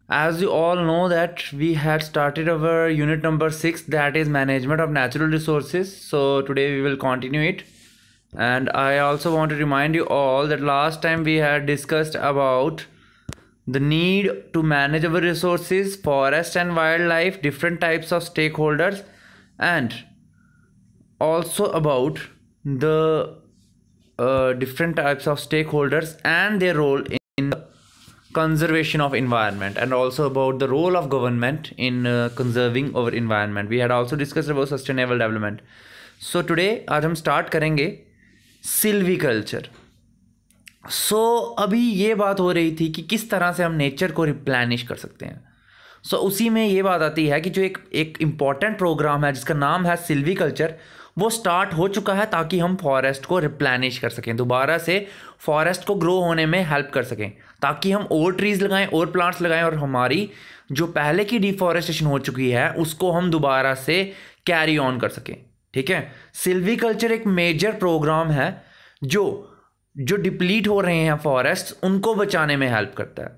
As you all know that we had started our unit number 6, that is management of natural resources. So today we will continue it. And I also want to remind you all that last time we had discussed about the need to manage our resources, forest and wildlife, different types of stakeholders, and also about the different types of stakeholders and their role in the conservation of environment, and also about the role of government in conserving our environment. We had also discussed about sustainable development. So today आज हम start करेंगे silviculture. सो अभी ये बात हो रही थी कि किस तरह से हम नेचर को रिप्लेनिश कर सकते हैं. सो उसी में ये बात आती है कि जो एक इम्पॉर्टेंट प्रोग्राम है जिसका नाम है सिल्वीकल्चर, वो स्टार्ट हो चुका है ताकि हम फॉरेस्ट को रिप्लेनिश कर सकें, दोबारा से फॉरेस्ट को ग्रो होने में हेल्प कर सकें, ताकि हम और ट्रीज़ लगाएं और प्लांट्स लगाएं और हमारी जो पहले की डिफॉरेस्टेशन हो चुकी है उसको हम दोबारा से कैरी ऑन कर सकें. ठीक है, सिल्वीकल्चर एक मेजर प्रोग्राम है जो डिप्लीट हो रहे हैं फॉरेस्ट, उनको बचाने में हेल्प करता है.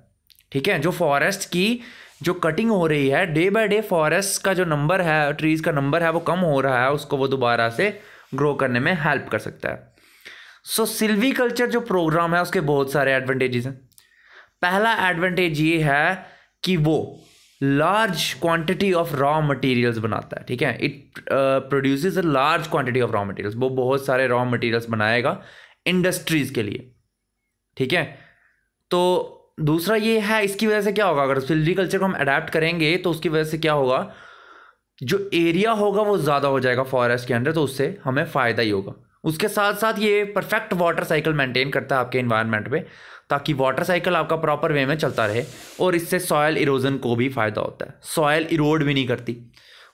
ठीक है, जो फॉरेस्ट की जो कटिंग हो रही है डे बाय डे, फॉरेस्ट का जो नंबर है, ट्रीज़ का नंबर है वो कम हो रहा है, उसको वो दोबारा से ग्रो करने में हेल्प कर सकता है. सो सिल्वीकल्चर जो प्रोग्राम है उसके बहुत सारे एडवांटेजेस हैं. पहला एडवांटेज ये है कि वो large quantity of raw materials बनाता है. ठीक है, it produces a large quantity of raw materials. वो बहुत सारे रॉ मटेरियल्स बनाएगा इंडस्ट्रीज़ के लिए. ठीक है, तो दूसरा ये है, इसकी वजह से क्या होगा, अगर सिल्वीकल्चर को हम अडेप्ट करेंगे तो उसकी वजह से क्या होगा, जो एरिया होगा वो ज़्यादा हो जाएगा फॉरेस्ट के अंदर, तो उससे हमें फ़ायदा ही होगा. उसके साथ साथ ये परफेक्ट वाटर साइकिल मेंटेन करता है आपके इन्वायरमेंट पे, ताकि वाटर साइकिल आपका प्रॉपर वे में चलता रहे, और इससे सॉयल इरोजन को भी फ़ायदा होता है. सॉयल इरोड भी नहीं करती,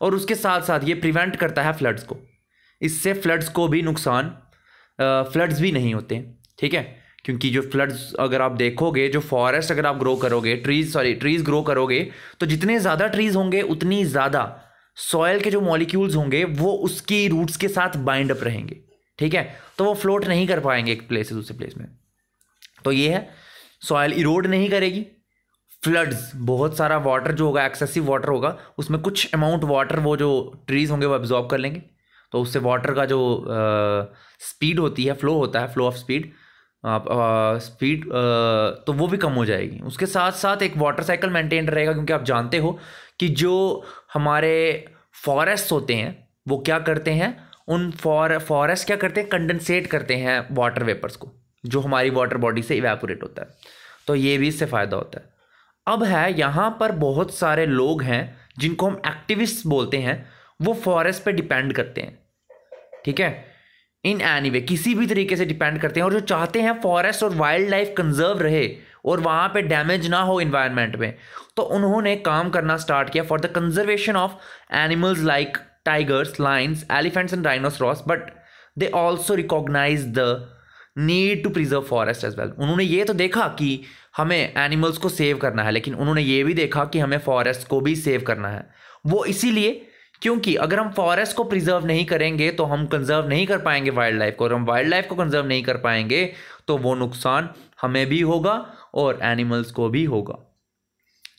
और उसके साथ साथ ये प्रिवेंट करता है फ्लड्स को. इससे फ्लड्स को भी नुकसान, फ्लड्स भी नहीं होते हैं. ठीक है, क्योंकि जो फ्लड्स, अगर आप देखोगे, जो फॉरेस्ट अगर आप ग्रो करोगे, ट्रीज़ ग्रो करोगे, तो जितने ज़्यादा ट्रीज़ होंगे उतनी ज़्यादा सॉयल के जो मॉलिक्यूल्स होंगे वो उसकी रूट्स के साथ बाइंड अप रहेंगे. ठीक है, तो वो फ्लोट नहीं कर पाएंगे एक प्लेस से दूसरे प्लेस में. तो ये है, सॉयल इरोड नहीं करेगी. फ्लड्स, बहुत सारा वाटर जो होगा, एक्सेसिव वाटर होगा, उसमें कुछ अमाउंट वाटर वो जो ट्रीज़ होंगे वो एब्जॉर्ब कर लेंगे, तो उससे वाटर का जो स्पीड होती है, फ्लो होता है, फ्लो ऑफ स्पीड, तो वो भी कम हो जाएगी. उसके साथ साथ एक वाटर साइकिल मेंटेन रहेगा, क्योंकि आप जानते हो कि जो हमारे फॉरेस्ट होते हैं वो क्या करते हैं, उन फॉरेस्ट क्या करते हैं, कंडेंसेट करते हैं वाटर वेपर्स को, जो हमारी वाटर बॉडी से इवेपोरेट होता है. तो ये भी इससे फ़ायदा होता है. अब है, यहाँ पर बहुत सारे लोग हैं जिनको हम एक्टिविस्ट बोलते हैं, वो फॉरेस्ट पे डिपेंड करते हैं. ठीक है, इन एनी वे, किसी भी तरीके से डिपेंड करते हैं, और जो चाहते हैं फॉरेस्ट और वाइल्ड लाइफ कंजर्व रहे और वहाँ पे डैमेज ना हो इन्वायरमेंट में, तो उन्होंने काम करना स्टार्ट किया for the conservation of animals like tigers, lions, elephants and rhinoceros. But they also recognise the need to preserve forest as well. उन्होंने ये तो देखा कि हमें एनिमल्स को सेव करना है, लेकिन उन्होंने ये भी देखा कि हमें फॉरेस्ट को भी सेव करना है. वो इसीलिए, क्योंकि अगर हम फॉरेस्ट को प्रिजर्व नहीं करेंगे तो हम कंजर्व नहीं कर पाएंगे वाइल्ड लाइफ को, और हम वाइल्ड लाइफ को कंजर्व नहीं कर पाएंगे तो वो नुकसान हमें भी होगा और एनिमल्स को भी होगा.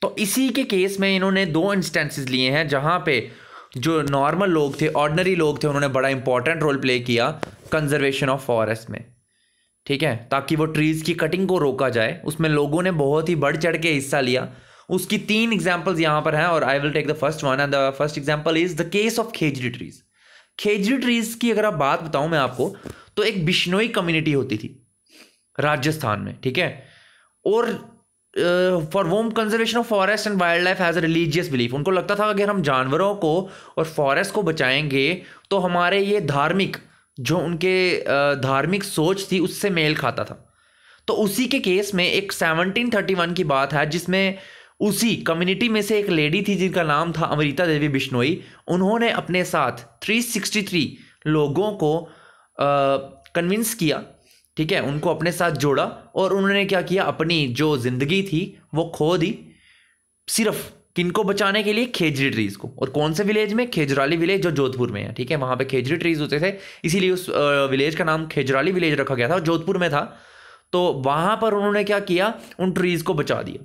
तो इसी के केस में इन्होंने दो इंस्टेंसेस लिए हैं जहां पे जो नॉर्मल लोग थे, ऑर्डिनरी लोग थे, उन्होंने बड़ा इंपॉर्टेंट रोल प्ले किया कंजर्वेशन ऑफ फॉरेस्ट में. ठीक है, ताकि वो ट्रीज़ की कटिंग को रोका जाए. उसमें लोगों ने बहुत ही बढ़ चढ़ के हिस्सा लिया. उसकी 3 एग्जाम्पल्स यहाँ पर हैं, और I will take the first one, and the first example is the case of khejri trees. Khejri trees की अगर आप बात बताऊं मैं आपको, तो एक बिश्नोई कम्युनिटी होती थी राजस्थान में. ठीक है, और for whom conservation of forest and wildlife has a religious belief. उनको लगता था अगर हम जानवरों को और फॉरेस्ट को बचाएंगे तो हमारे ये धार्मिक, जो उनके धार्मिक सोच थी उससे मेल खाता था. तो उसी के केस में एक 1731 की बात है, जिसमें उसी कम्युनिटी में से एक लेडी थी जिनका नाम था अमृता देवी बिश्नोई. उन्होंने अपने साथ 363 लोगों को कन्विंस किया. ठीक है, उनको अपने साथ जोड़ा, और उन्होंने क्या किया, अपनी जो ज़िंदगी थी वो खो दी सिर्फ किनको बचाने के लिए, खेजड़ी ट्रीज़ को. और कौन से विलेज में, खेजराली विलेज जो जोधपुर में है. ठीक है, वहाँ पे खेजड़ी ट्रीज़ होते थे, इसीलिए उस विलेज का नाम खेजराली विलेज रखा गया था, जोधपुर में था. तो वहाँ पर उन्होंने क्या किया, उन ट्रीज़ को बचा दिया.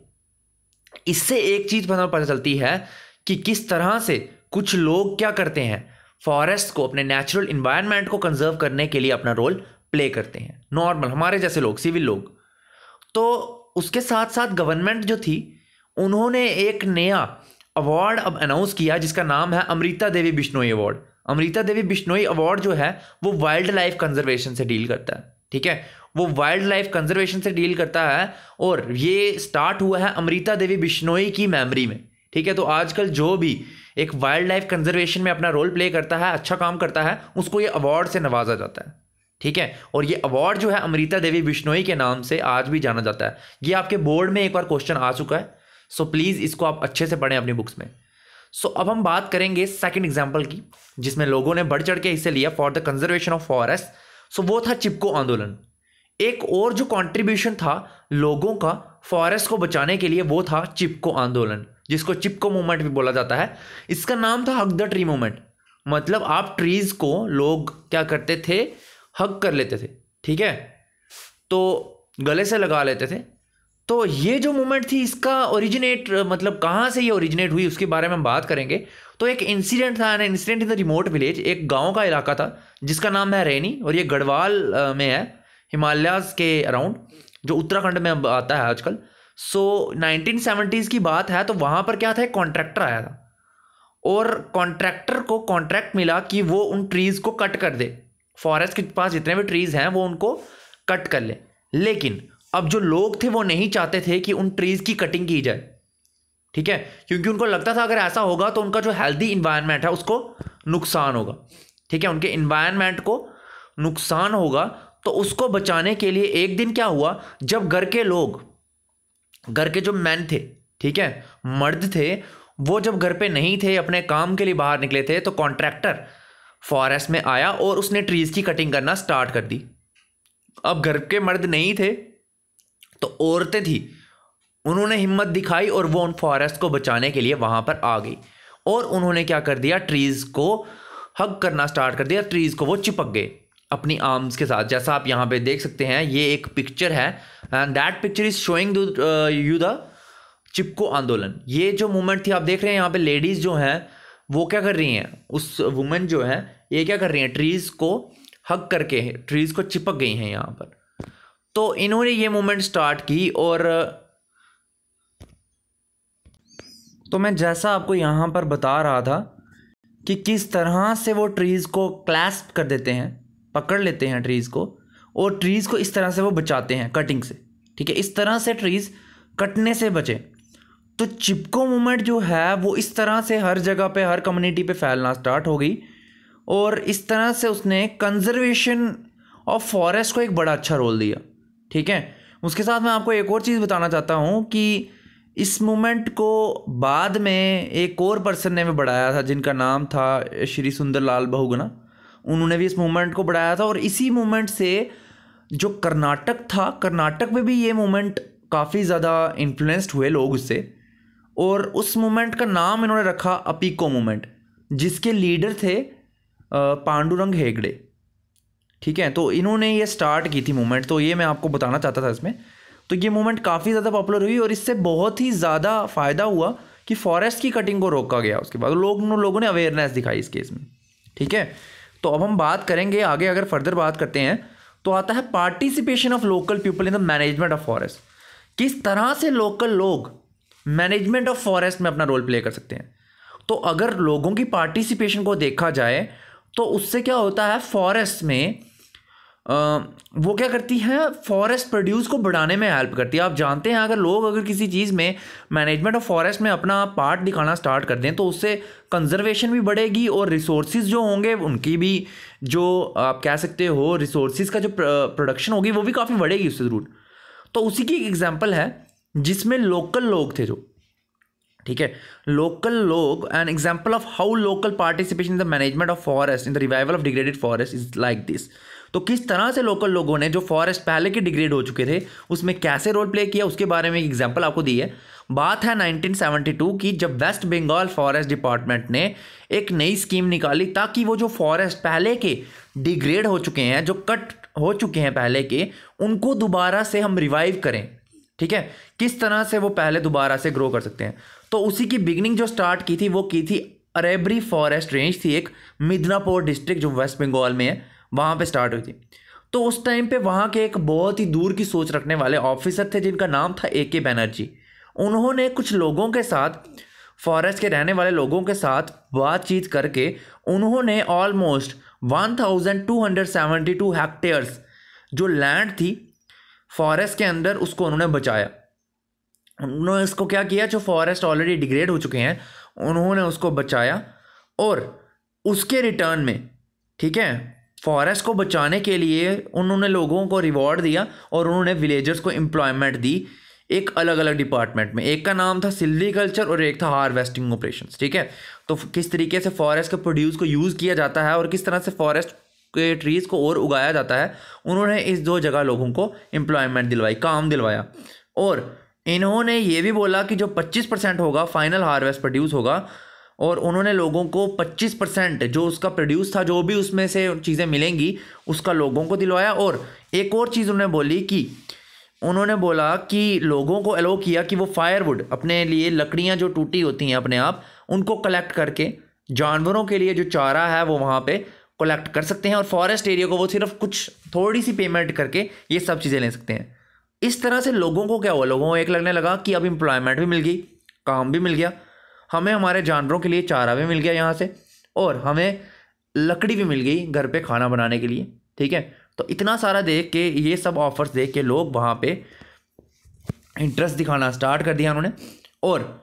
इससे एक चीज पता चलती है कि किस तरह से कुछ लोग क्या करते हैं, फॉरेस्ट को, अपने नेचुरल इन्वायरमेंट को कंजर्व करने के लिए अपना रोल प्ले करते हैं, नॉर्मल हमारे जैसे लोग, सिविल लोग। तो उसके साथ साथ गवर्नमेंट जो थी उन्होंने एक नया अवार्ड अब अनाउंस किया जिसका नाम है अमृता देवी बिश्नोई अवार्ड। अमृता देवी बिश्नोई अवार्ड जो है वो वाइल्ड लाइफ कंजर्वेशन से डील करता है, ठीक है, वो वाइल्ड लाइफ कंजर्वेशन से डील करता है और ये स्टार्ट हुआ है अमृता देवी बिश्नोई की मेमोरी में, ठीक है। तो आजकल जो भी एक वाइल्ड लाइफ कंजर्वेशन में अपना रोल प्ले करता है, अच्छा काम करता है, उसको ये अवार्ड से नवाजा जाता है, ठीक है। और ये अवार्ड जो है अमृता देवी बिश्नोई के नाम से आज भी जाना जाता है। ये आपके बोर्ड में एक बार क्वेश्चन आ चुका है, सो प्लीज़ इसको आप अच्छे से पढ़ें अपनी बुक्स में। सो अब हम बात करेंगे सेकंड एग्जांपल की जिसमें लोगों ने बढ़ चढ़ के हिस्से लिया for the conservation of forest. So वो था चिपको आंदोलन। एक और जो कंट्रीब्यूशन था लोगों का फॉरेस्ट को बचाने के लिए वो था चिपको आंदोलन, जिसको चिपको मूवमेंट भी बोला जाता है। इसका नाम था हग द ट्री मूवमेंट। मतलब आप ट्रीज को लोग क्या करते थे, हग कर लेते थे, ठीक है, तो गले से लगा लेते थे। तो ये जो मूवमेंट थी इसका ओरिजिनेट, मतलब कहाँ से ये ओरिजिनेट हुई उसके बारे में हम बात करेंगे। तो एक इंसिडेंट था, an incident in the remote village, एक गांव का इलाका था जिसका नाम है रैनी और ये गढ़वाल में है, हिमालयाज के अराउंड, जो उत्तराखंड में अब आता है आजकल। सो 1970s की बात है। तो वहाँ पर क्या था, एक कॉन्ट्रैक्टर आया था और कॉन्ट्रैक्टर को कॉन्ट्रैक्ट मिला कि वो उन ट्रीज को कट कर दे, फॉरेस्ट के पास जितने भी ट्रीज हैं वो उनको कट कर ले। लेकिन अब जो लोग थे वो नहीं चाहते थे कि उन ट्रीज की कटिंग की जाए, ठीक है, क्योंकि उनको लगता था अगर ऐसा होगा तो उनका जो हेल्दी इन्वायरमेंट है उसको नुकसान होगा, ठीक है, उनके इन्वायरमेंट को नुकसान होगा। तो उसको बचाने के लिए एक दिन क्या हुआ, जब घर के लोग, घर के जो मैन थे, ठीक है, मर्द थे, वो जब घर पे नहीं थे, अपने काम के लिए बाहर निकले थे, तो कॉन्ट्रैक्टर फॉरेस्ट में आया और उसने ट्रीज की कटिंग करना स्टार्ट कर दी। अब घर के मर्द नहीं थे तो औरतें थी, उन्होंने हिम्मत दिखाई और वो उन फॉरेस्ट को बचाने के लिए वहां पर आ गई और उन्होंने क्या कर दिया, ट्रीज को हग करना स्टार्ट कर दिया, ट्रीज को वो चिपक गए अपनी आर्म्स के साथ। जैसा आप यहाँ पे देख सकते हैं, ये एक पिक्चर है and that picture is showing you the Chipko आंदोलन। ये जो मूवमेंट थी आप देख रहे हैं यहाँ पे, लेडीज जो हैं वो क्या कर रही हैं, उस वुमेन जो है ये क्या कर रही हैं, ट्रीज को हग करके ट्रीज को चिपक गई हैं यहाँ पर। तो इन्होंने ये मूवमेंट स्टार्ट की और तो मैं जैसा आपको यहाँ पर बता रहा था कि किस तरह से वो ट्रीज़ को क्लैस्प कर देते हैं, पकड़ लेते हैं ट्रीज़ को और ट्रीज़ को इस तरह से वो बचाते हैं कटिंग से, ठीक है, इस तरह से ट्रीज़ कटने से बचे। तो चिपको मूवमेंट जो है वो इस तरह से हर जगह पे, हर कम्युनिटी पे फैलना स्टार्ट हो गई और इस तरह से उसने कंजर्वेशन ऑफ फॉरेस्ट को एक बड़ा अच्छा रोल दिया, ठीक है। उसके साथ मैं आपको एक और चीज़ बताना चाहता हूँ कि इस मूवमेंट को बाद में एक और पर्सन ने भी बढ़ाया था जिनका नाम था श्री सुंदरलाल बहुगुणा। उन्होंने भी इस मूवमेंट को बढ़ाया था और इसी मूवमेंट से जो कर्नाटक था, कर्नाटक में भी ये मूवमेंट काफ़ी ज़्यादा इन्फ्लुएंस्ड हुए लोग उससे, और उस मूवमेंट का नाम इन्होंने रखा अपीको मूवमेंट, जिसके लीडर थे पांडुरंग हेगड़े, ठीक है। तो इन्होंने ये स्टार्ट की थी मूवमेंट, तो ये मैं आपको बताना चाहता था इसमें। तो ये मूवमेंट काफ़ी ज़्यादा पॉपुलर हुई और इससे बहुत ही ज़्यादा फ़ायदा हुआ कि फॉरेस्ट की कटिंग को रोका गया। उसके बाद लोगों ने अवेयरनेस दिखाई इस केस में, ठीक है। तो अब हम बात करेंगे आगे, अगर फर्दर बात करते हैं तो आता है participation of local people in the management of forest. किस तरह से लोकल लोग मैनेजमेंट ऑफ फॉरेस्ट में अपना रोल प्ले कर सकते हैं। तो अगर लोगों की पार्टिसिपेशन को देखा जाए तो उससे क्या होता है, फॉरेस्ट में वो क्या करती है, फॉरेस्ट प्रोड्यूस को बढ़ाने में हेल्प करती है। आप जानते हैं अगर किसी चीज़ में मैनेजमेंट ऑफ फॉरेस्ट में अपना पार्ट दिखाना स्टार्ट कर दें तो उससे कंजर्वेशन भी बढ़ेगी और रिसोर्सिस जो होंगे उनकी भी, जो आप कह सकते हो रिसोर्सिस का जो प्रोडक्शन होगी वो भी काफ़ी बढ़ेगी उससे ज़रूर। तो उसी की एग्जाम्पल है जिसमें लोकल लोग थे जो, ठीक है, लोकल लोग, an example of how local participation in the management of forest in the revival of degraded forest is like this. तो किस तरह से लोकल लोगों ने जो फॉरेस्ट पहले के डिग्रेड हो चुके थे उसमें कैसे रोल प्ले किया उसके बारे में एक एग्जाम्पल आपको दी है। बात है 1972 की, जब वेस्ट बंगाल फॉरेस्ट डिपार्टमेंट ने एक नई स्कीम निकाली ताकि वो जो फॉरेस्ट पहले के डिग्रेड हो चुके हैं, जो कट हो चुके हैं पहले के, उनको दोबारा से हम रिवाइव करें, ठीक है, किस तरह से वो पहले दोबारा से ग्रो कर सकते हैं। तो उसी की बिगनिंग जो स्टार्ट की थी वो की थी अरेबरी फॉरेस्ट रेंज थी, एक मिदनापुर डिस्ट्रिक्ट जो वेस्ट बंगाल में है, वहाँ पे स्टार्ट हुई थी। तो उस टाइम पे वहाँ के एक बहुत ही दूर की सोच रखने वाले ऑफिसर थे जिनका नाम था AK बनर्जी। उन्होंने कुछ लोगों के साथ, फॉरेस्ट के रहने वाले लोगों के साथ बातचीत करके उन्होंने ऑलमोस्ट 1272 हेक्टेयर्स जो लैंड थी फॉरेस्ट के अंदर, उसको उन्होंने बचाया। उन्होंने इसको क्या किया, जो फॉरेस्ट ऑलरेडी डिग्रेड हो चुके हैं उन्होंने उसको बचाया, और उसके रिटर्न में, ठीक है, फॉरेस्ट को बचाने के लिए उन्होंने लोगों को रिवॉर्ड दिया और उन्होंने विलेजर्स को एम्प्लॉयमेंट दी एक अलग अलग डिपार्टमेंट में। एक का नाम था सिल्वीकल्चर और एक था हार्वेस्टिंग ऑपरेशंस। ठीक है, तो किस तरीके से फॉरेस्ट के प्रोड्यूस को यूज़ किया जाता है और किस तरह से फॉरेस्ट के ट्रीज़ को और उगाया जाता है, उन्होंने इस दो जगह लोगों को एम्प्लॉयमेंट दिलवाई, काम दिलवाया। और इन्होंने ये भी बोला कि जो 25% होगा फाइनल हार्वेस्ट प्रोड्यूस होगा, और उन्होंने लोगों को 25% जो उसका प्रोड्यूस था, जो भी उसमें से चीज़ें मिलेंगी, उसका लोगों को दिलवाया। और एक और चीज़ उन्होंने बोली कि उन्होंने बोला कि लोगों को अलो किया कि वो फायरवुड, अपने लिए लकड़ियाँ जो टूटी होती हैं अपने आप, उनको कलेक्ट करके जानवरों के लिए जो चारा है वो वहाँ पे कलेक्ट कर सकते हैं, और फॉरेस्ट एरिया को वो सिर्फ कुछ थोड़ी सी पेमेंट करके ये सब चीज़ें ले सकते हैं। इस तरह से लोगों को क्या हुआ, लोगों को एक लगने लगा कि अब एम्प्लॉयमेंट भी मिल गई, काम भी मिल गया, हमें हमारे जानवरों के लिए चारा भी मिल गया यहाँ से, और हमें लकड़ी भी मिल गई घर पे खाना बनाने के लिए। ठीक है, तो इतना सारा देख के, ये सब ऑफर्स देख के लोग वहाँ पे इंटरेस्ट दिखाना स्टार्ट कर दिया उन्होंने। और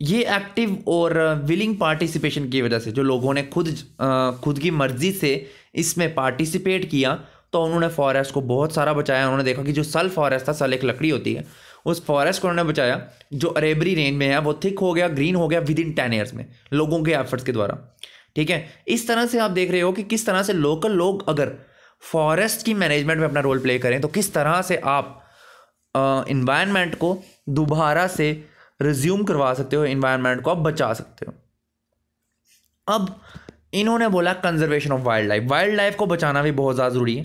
ये एक्टिव और विलिंग पार्टिसिपेशन की वजह से जो लोगों ने खुद की मर्जी से इसमें पार्टिसिपेट किया, तो उन्होंने फॉरेस्ट को बहुत सारा बचाया। उन्होंने देखा कि जो सल फॉरेस्ट था, सल एक लकड़ी होती है, उस फॉरेस्ट को उन्होंने बचाया। जो अरेबरी रेंज में है वो थिक हो गया, ग्रीन हो गया विद इन 10 ईयर्स में, लोगों के एफर्ट्स के द्वारा। ठीक है, इस तरह से आप देख रहे हो कि किस तरह से लोकल लोग अगर फॉरेस्ट की मैनेजमेंट में अपना रोल प्ले करें तो किस तरह से आप इन्वायरमेंट को दोबारा से रिज्यूम करवा सकते हो, इन्वायरमेंट को आप बचा सकते हो। अब इन्होंने बोला कंजर्वेशन ऑफ वाइल्ड लाइफ को बचाना भी बहुत ज़्यादा ज़रूरी है,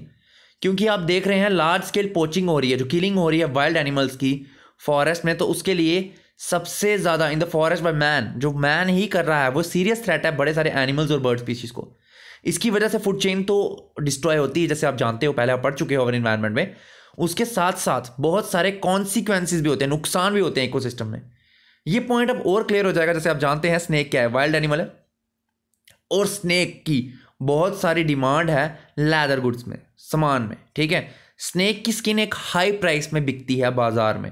क्योंकि आप देख रहे हैं लार्ज स्केल पोचिंग हो रही है, जो किलिंग हो रही है वाइल्ड एनिमल्स की फॉरेस्ट में। तो उसके लिए सबसे ज़्यादा in the forest by man, जो मैन ही कर रहा है, वो सीरियस थ्रेट है बड़े सारे एनिमल्स और बर्ड स्पीशीज़ को। इसकी वजह से फूड चेन तो डिस्ट्रॉय होती है, जैसे आप जानते हो, पहले आप पढ़ चुके हो ओवर इन्वायरमेंट में। उसके साथ साथ बहुत सारे कॉन्सिक्वेंसेस भी होते हैं, नुकसान भी होते हैं इकोसिस्टम में। ये पॉइंट अब और क्लियर हो जाएगा। जैसे आप जानते हैं स्नेक क्या है, वाइल्ड एनिमल है, और स्नेक की बहुत सारी डिमांड है लेदर गुड्स में, सामान में। ठीक है, स्नेक की स्किन एक हाई प्राइस में बिकती है बाजार में,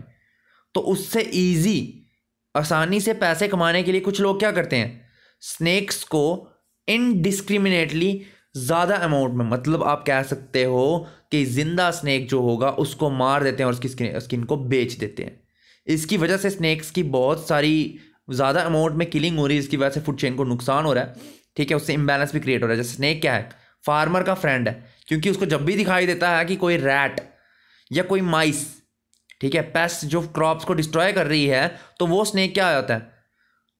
तो उससे इजी आसानी से पैसे कमाने के लिए कुछ लोग क्या करते हैं, स्नेक्स को इनडिस्क्रिमिनेटली ज़्यादा अमाउंट में, मतलब आप कह सकते हो कि जिंदा स्नेक जो होगा उसको मार देते हैं और उसकी स्किन को बेच देते हैं। इसकी वजह से स्नेक्स की बहुत सारी ज़्यादा अमाउंट में किलिंग हो रही है, इसकी वजह से फूड चेन को नुकसान हो रहा है। ठीक है, उससे इम्बैलेंस भी क्रिएट हो रहा है। जैसे स्नेक क्या है, फार्मर का फ्रेंड है, क्योंकि उसको जब भी दिखाई देता है कि कोई रैट या कोई माइस, ठीक है, पेस्ट जो क्रॉप्स को डिस्ट्रॉय कर रही है, तो वो स्नेक क्या होता है,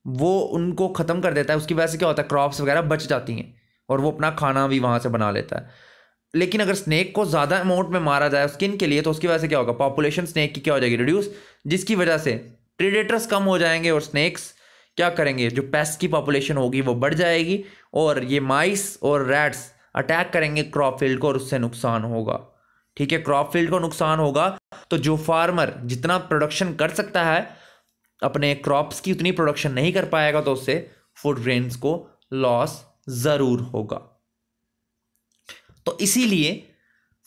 वो उनको ख़त्म कर देता है। उसकी वजह से क्या होता है, क्रॉप्स वगैरह बच जाती हैं और वो अपना खाना भी वहाँ से बना लेता है। लेकिन अगर स्नेक को ज़्यादा अमाउंट में मारा जाए स्किन के लिए, तो उसकी वजह से क्या होगा, पॉपुलेशन स्नेक की क्या हो जाएगी, रिड्यूस, जिसकी वजह से प्रेडेटर्स कम हो जाएंगे और स्नेक्स क्या करेंगे, जो पेस्ट की पॉपुलेशन होगी वो बढ़ जाएगी, और ये माइस और रैट्स अटैक करेंगे क्रॉप फील्ड को और उससे नुकसान होगा। ठीक है, क्रॉप फील्ड को नुकसान होगा तो जो फार्मर जितना प्रोडक्शन कर सकता है अपने क्रॉप्स की, उतनी प्रोडक्शन नहीं कर पाएगा, तो उससे फूड ग्रेन्स को लॉस ज़रूर होगा। तो इसीलिए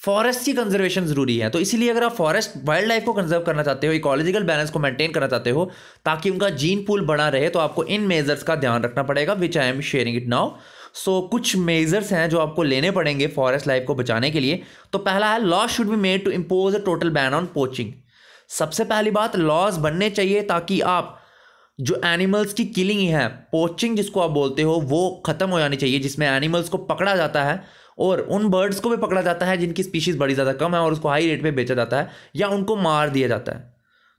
फॉरेस्ट की कंजर्वेशन जरूरी है। तो इसीलिए अगर आप फॉरेस्ट वाइल्ड लाइफ को कंजर्व करना चाहते हो, इकोलॉजिकल बैलेंस को मेंटेन करना चाहते हो, ताकि उनका जीन पूल बना रहे, तो आपको इन मेजर्स का ध्यान रखना पड़ेगा, which I am sharing it now. So कुछ मेजर्स हैं जो आपको लेने पड़ेंगे फॉरेस्ट लाइफ को बचाने के लिए। तो पहला है, law should be made to impose a total ban on poaching. सबसे पहली बात, लॉज बनने चाहिए ताकि आप जो एनिमल्स की किलिंग है, पोचिंग जिसको आप बोलते हो, वो खत्म हो जानी चाहिए, जिसमें एनिमल्स को पकड़ा जाता है और उन बर्ड्स को भी पकड़ा जाता है जिनकी स्पीशीज़ बड़ी ज़्यादा कम है और उसको हाई रेट पे बेचा जाता है या उनको मार दिया जाता है।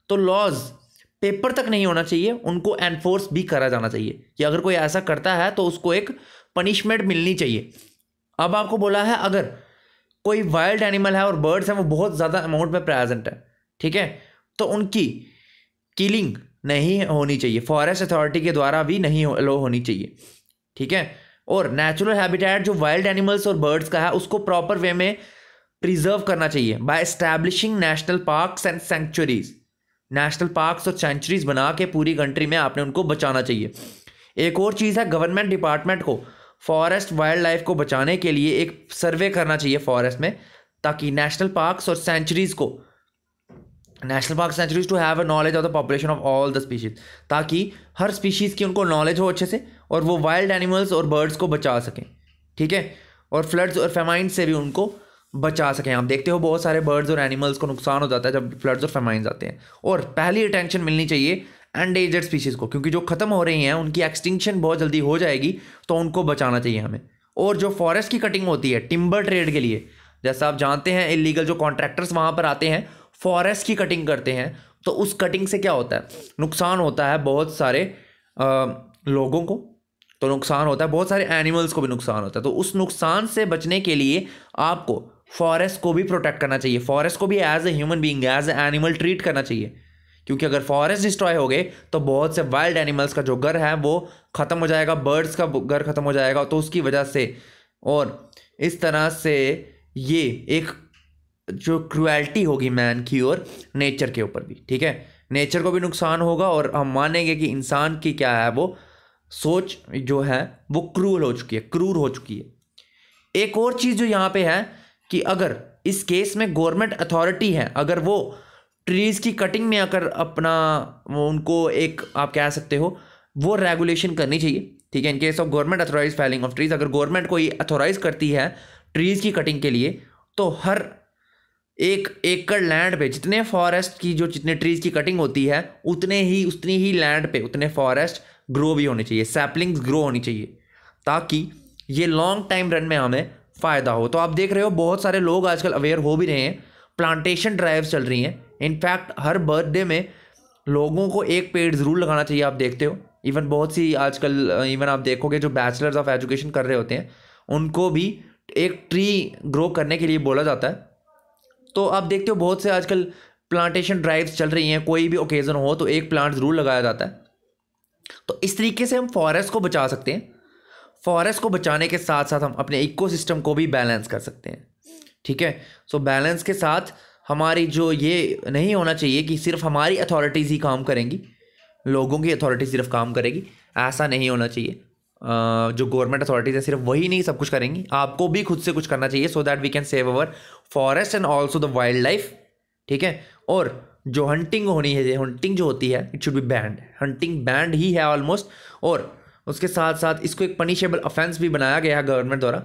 तो लॉज पेपर तक नहीं होना चाहिए, उनको एनफोर्स भी करा जाना चाहिए कि अगर कोई ऐसा करता है तो उसको एक पनिशमेंट मिलनी चाहिए। अब आपको बोला है, अगर कोई वाइल्ड एनिमल है और बर्ड्स हैं वो बहुत ज़्यादा अमाउंट में प्रेजेंट है, ठीक है, तो उनकी किलिंग नहीं होनी चाहिए, फॉरेस्ट अथॉरिटी के द्वारा भी नहीं लो होनी चाहिए, ठीक है। और नेचुरल हैबिटेट जो वाइल्ड एनिमल्स और बर्ड्स का है उसको प्रॉपर वे में प्रिजर्व करना चाहिए by establishing national parks and sanctuaries. National parks और सेंचुरीज बना के पूरी कंट्री में आपने उनको बचाना चाहिए। एक और चीज़ है, गवर्नमेंट डिपार्टमेंट को फॉरेस्ट वाइल्ड लाइफ को बचाने के लिए एक सर्वे करना चाहिए फॉरेस्ट में, ताकि नेशनल पार्क्स और सेंचुरीज को, national park sanctuaries to have a knowledge of the population of all the species, ताकि हर स्पीशीज़ की उनको नॉलेज हो अच्छे से और वो वाइल्ड एनिमल्स और बर्ड्स को बचा सकें, ठीक है। और फ्लड्स और फेमाइन से भी उनको बचा सकें। आप देखते हो बहुत सारे बर्ड्स और एनिमल्स को नुकसान हो जाता है जब फ्लड्स और फेमाइंस आते हैं। और पहली अटेंशन मिलनी चाहिए एंडेंजर्ड स्पीशीज़ को, क्योंकि जो ख़त्म हो रही हैं उनकी एक्सटिंक्शन बहुत जल्दी हो जाएगी, तो उनको बचाना चाहिए हमें। और जो फॉरेस्ट की कटिंग होती है टिम्बर ट्रेड के लिए, जैसा आप जानते हैं इलीगल जो कॉन्ट्रैक्टर्स वहाँ पर आते हैं फॉरेस्ट की कटिंग करते हैं, तो उस कटिंग से क्या होता है, नुकसान होता है बहुत सारे लोगों को, तो नुकसान होता है बहुत सारे एनिमल्स को भी नुकसान होता है। तो उस नुकसान से बचने के लिए आपको फॉरेस्ट को भी प्रोटेक्ट करना चाहिए, फॉरेस्ट को भी as a human being, as a animal treat करना चाहिए। क्योंकि अगर फॉरेस्ट डिस्ट्रॉय हो गए तो बहुत से वाइल्ड एनिमल्स का जो घर है वो ख़त्म हो जाएगा, बर्ड्स का घर ख़त्म हो जाएगा, तो उसकी वजह से, और इस तरह से ये एक जो क्रुएल्टी होगी मैन की और नेचर के ऊपर भी, ठीक है, नेचर को भी नुकसान होगा। और हम मानेंगे कि इंसान की क्या है वो सोच जो है वो क्रूर हो चुकी है। एक और चीज़ जो यहाँ पे है कि अगर इस केस में गवर्नमेंट अथॉरिटी है, अगर वो ट्रीज़ की कटिंग में अगर अपना वो उनको एक आप कह सकते हो वो रेगुलेशन करनी चाहिए, ठीक है। In case of government authorise felling of trees, अगर गवर्नमेंट कोई अथोराइज करती है ट्रीज़ की कटिंग के लिए, तो हर 1 एकड़ लैंड पे जितने फॉरेस्ट की जो जितने ट्रीज़ की कटिंग होती है उतनी ही लैंड पे उतने फॉरेस्ट ग्रो भी होने चाहिए, सैपलिंग्स ग्रो होनी चाहिए, ताकि ये लॉन्ग टाइम रन में हमें फ़ायदा हो। तो आप देख रहे हो बहुत सारे लोग आजकल अवेयर हो भी रहे हैं, प्लांटेशन ड्राइव्स चल रही हैं। इनफैक्ट हर बर्थडे में लोगों को एक पेड़ ज़रूर लगाना चाहिए, आप देखते हो। इवन बहुत सी आजकल इवन आप देखोगे जो बैचलर्स ऑफ एजुकेशन कर रहे होते हैं उनको भी एक ट्री ग्रो करने के लिए बोला जाता है। तो आप देखते हो बहुत से आजकल प्लांटेशन ड्राइव्स चल रही हैं, कोई भी ओकेज़न हो तो एक प्लांट ज़रूर लगाया जाता है। तो इस तरीके से हम फॉरेस्ट को बचा सकते हैं। फॉरेस्ट को बचाने के साथ साथ हम अपने इकोसिस्टम को भी बैलेंस कर सकते हैं, ठीक है। सो बैलेंस के साथ हमारी जो ये नहीं होना चाहिए कि सिर्फ हमारी अथॉरिटीज़ ही काम करेंगी, लोगों की अथॉरिटी सिर्फ काम करेगी, ऐसा नहीं होना चाहिए। जो गवर्नमेंट अथॉरिटीज़ है सिर्फ वही नहीं सब कुछ करेंगी, आपको भी खुद से कुछ करना चाहिए, so that we can save our forest and also the wild life, ठीक है। और जो हंटिंग होनी है, हंटिंग जो होती है it should be banned, hunting banned ही है ऑलमोस्ट। और उसके साथ साथ इसको एक पनिशेबल ऑफेंस भी बनाया गया है गवर्नमेंट द्वारा,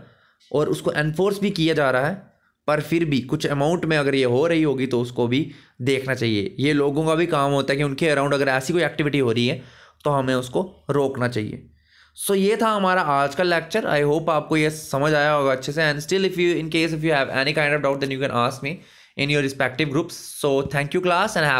और उसको एनफोर्स भी किया जा रहा है। पर फिर भी कुछ अमाउंट में अगर ये हो रही होगी तो उसको भी देखना चाहिए। ये लोगों का भी काम होता है कि उनके अराउंड अगर ऐसी कोई एक्टिविटी हो रही है तो हमें उसको रोकना चाहिए। सो ये था हमारा आज का लेक्चर। आई होप आपको ये समझ आया होगा अच्छे से। And still if you in case if you have any kind of doubt then you can ask me in your respective groups. So thank you class and have